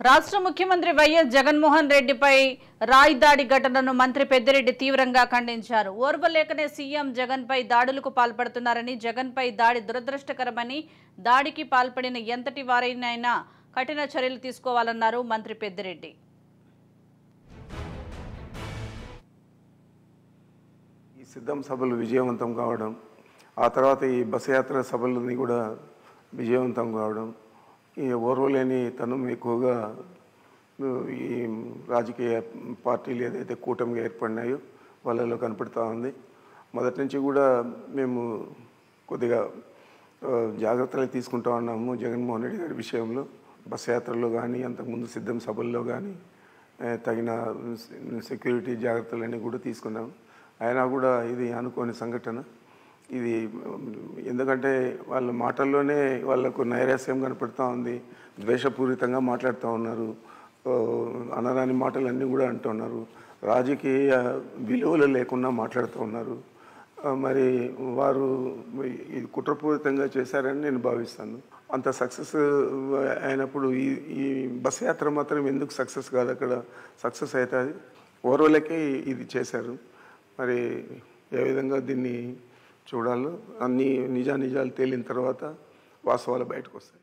రాష్ట్ర ముఖ్యమంత్రి వైఎస్ జగన్మోహన్ రెడ్డిపై రాయి దాడి ఘటనను మంత్రి పెద్దిరెడ్డి తీవ్రంగా ఖండించారు. ఓర్వలేకనే సీఎం జగన్పై దాడులకు పాల్పడుతున్నారని, జగన్పై దాడి దురదృష్టకరమని, దాడికి పాల్పడిన ఎంతటి వారైనా కఠిన చర్యలు తీసుకోవాలన్నారు మంత్రి పెద్దిరెడ్డి. ఈ సిద్ధం సభలు విజయవంతం కావడం, ఆ తర్వాత ఈ బస్ యాత్ర సభలని కూడా విజయవంతం కావడం, ఈ ఓర్వలేని తనం ఎక్కువగా ఈ రాజకీయ పార్టీలు ఏదైతే కూటమిగా ఏర్పడినాయో వాళ్ళలో కనపడుతూ ఉంది. మొదటి నుంచి కూడా మేము కొద్దిగా జాగ్రత్తలు తీసుకుంటూ ఉన్నాము జగన్మోహన్ రెడ్డి గారి విషయంలో. బస్ యాత్రలో కానీ, అంతకుముందు సిద్ధం సభల్లో కానీ తగిన సెక్యూరిటీ జాగ్రత్తలన్నీ కూడా తీసుకున్నాము. అయినా కూడా ఇది అనుకోని సంఘటన. ఇది ఎందుకంటే వాళ్ళ మాటల్లోనే వాళ్ళకు నైరాస్యం కనపడుతూ ఉంది, ద్వేషపూరితంగా మాట్లాడుతూ ఉన్నారు, అనరాని మాటలన్నీ కూడా అంటున్నారు, రాజకీయ విలువలు లేకుండా మాట్లాడుతూ ఉన్నారు. మరి వారు ఇది కుట్రపూరితంగా చేశారని నేను భావిస్తాను. అంత సక్సెస్ అయినప్పుడు ఈ బస్ యాత్ర మాత్రం ఎందుకు సక్సెస్ కాదు? అక్కడ సక్సెస్ అవుతుంది. ఓర్వలకే ఇది చేశారు. మరి ఏ విధంగా దీన్ని చూడాలో అన్ని నిజాలు తేలిన తర్వాత వాస్తవాలు బయటకు వస్తాయి.